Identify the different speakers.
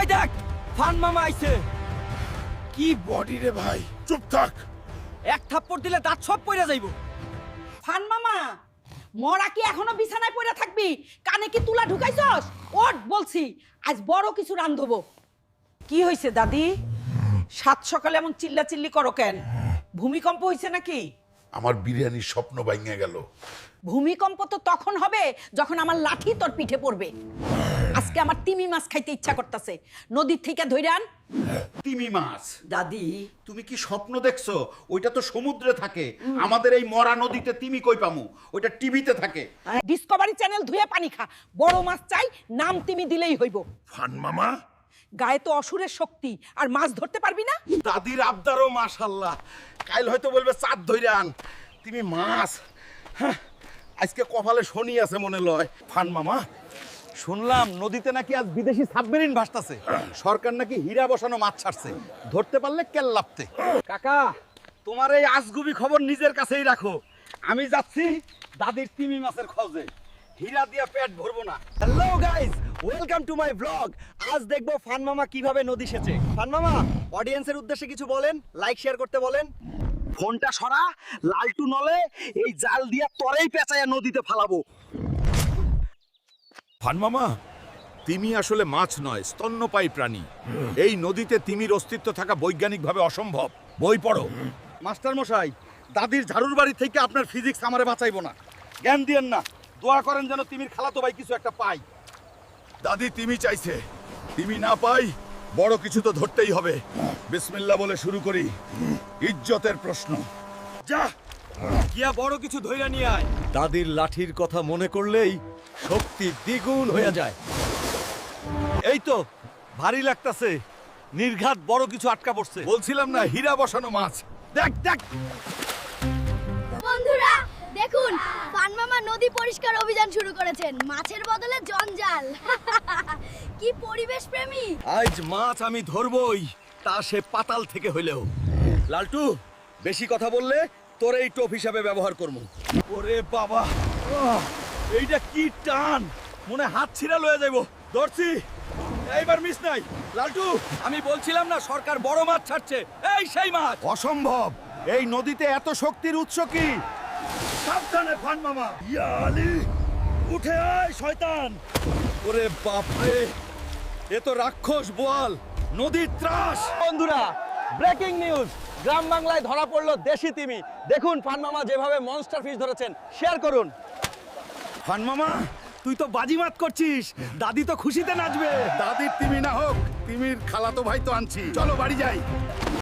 Speaker 1: ওই দেখ ফান মামা আইছে।
Speaker 2: কি বডি রে ভাই, চুপ থাক।
Speaker 1: এক থাপ্পড় দিলে দাঁত সব পড়ে যাইব।
Speaker 3: ফান মামা, মরা কি এখনো বিছানায় পড়ে থাকবি? কানে কি তুলা ঢুকাইছস? ওঠ বলছি, আজ বড় কিছু রান্ধবো। কি হইছে দাদি? সাত সকালে এমন চিল্লাচিল্লি করো কেন? ভূমিকম্প হইছে নাকি?
Speaker 2: আমার বিরিয়ানির স্বপ্ন ভাঙে গেল।
Speaker 3: ভূমিকম্প তো তখন হবে যখন আমার লাঠি তোর পিঠে পড়বে। আজকে আমার তিমি মাছ খাইতে ইচ্ছা করতেছে, নদীর থেকে ধইরা আন।
Speaker 4: তিমি মাছ?
Speaker 3: দাদি,
Speaker 4: তুমি কি স্বপ্ন দেখছো? ওইটা তো সমুদ্রে থাকে। আমাদের এই মরা নদীতে তিমি কই পামু? ওইটা টিভিতে থাকে।
Speaker 3: ডিসকভারি চ্যানেল ধুয়ে পানি খা। বড় মাছ চাই, নাম তিমি দিলেই হইব।
Speaker 2: ফান মামা,
Speaker 3: গায়ে তো অসুরের শক্তি, আর মাছ ধরতে পারবি না?
Speaker 4: দাদির আবদারও মাশাআল্লাহ। কাল হয়তো বলবে চাঁদ ধইরা আন। তিমি মাছ, হ্যাঁ, আজকে কপালে শনি আছে মনে লয়। ফান মামা, শুনলাম নদীতে নাকি আজ বিদেশি সাবমেরিন ভাসতাছে। সরকার নাকি হীরা বসানো মাছ ছাড়ছে, ধরতে পারলে কেল লাপতে। কাকা, তোমার এই আজগুবি খবর নিজের কাছেই রাখো। আমি যাচ্ছি দাদির তিমি মাছের খোঁজে। হীরা দিয়া পেট ভরবো না।
Speaker 1: Hello guys, welcome to my blog. আজ দেখবো ফান মামা কিভাবে নদী সেচে। ফান মামা, অডিয়েন্সের উদ্দেশ্যে কিছু বলেন, লাইক শেয়ার করতে বলেন।
Speaker 4: ফোনটা সরা, লালটু নলে এই জাল দিয়া তরেই পেঁচাইয়া নদীতে ফালাবো।
Speaker 2: ফান মামা, তিমি আসলে মাছ নয়, স্তন্যপায়ী প্রাণী। এই নদীতে তিমির অস্তিত্ব থাকা বৈজ্ঞানিকভাবে অসম্ভব। বই পড়ো।
Speaker 4: মাস্টার মশাই, দাদির ঝাড়ুর বাড়ি থেকে আপনার ফিজিক্স আমারে বাঁচাইবো না। জ্ঞান দিয়েন না, দোয়া করেন যেন তিমির খালাতো ভাই কিছু একটা পাই।
Speaker 2: দাদি তিমি চাইছে, তিমি না পাই বড় কিছু তো ধরতেই হবে। বিসমিল্লাহ বলে শুরু করি। ইজ্জতের প্রশ্ন।
Speaker 4: যা,
Speaker 1: গিয়া বড় কিছু ধইরা নিয়ে আয়। দাদির লাঠির কথা মনে করলেই শক্তি দ্বিগুণ হয়ে যায়। এই তো ভারী লাগতাছে, নির্ঘাত বড় কিছু আটকা পড়ছে।
Speaker 2: বলছিলাম না, হীরা বসানো মাছ। দেখ দেখ,
Speaker 5: বন্ধুরা দেখুন, ফান মামা নদী পরিষ্কার অভিযান শুরু করেছেন। মাছের বদলে জঞ্জাল। কি পরিবেশ প্রেমী!
Speaker 1: আজ মাছ আমি ধরবই, তা সে পাতাল থেকে হইলেও। লালটু, বেশি কথা বললে তোর এই টোপ হিসাবে ব্যবহার করবো। ওরে বাবা, এইটা কি টান! মনে হাত ছিঁড়া লয়ে যাইব। ধরছি, এইবার মিস নাই। লালটু, আমি বলছিলাম না সরকার বড় মাছ ছাড়ছে, এই সেই মাছ।
Speaker 2: অসম্ভব। এই নদীতে এত শক্তির উৎস কি?
Speaker 1: সাবধানে ফান মামা। ইয়া আলী, উঠে আয় শয়তান! ওরে বাপ রে, এ তো রাক্ষস বোয়াল, নদীর ত্রাস। বন্ধুরা, ব্রেকিং নিউজ, গ্রাম বাংলায় ধরা পড়লো দেশি তিমি। দেখুন ফান মামা যেভাবে মনস্টার ফিশ ধরেছেন, শেয়ার করুন। ফান মামা, তুই তো বাজিমাত করছিস, দাদি তো খুশিতে নাচবে।
Speaker 2: দাদির তিমি না হোক, তিমির খালাতো ভাই তো আনছি। চলো বাড়ি যাই।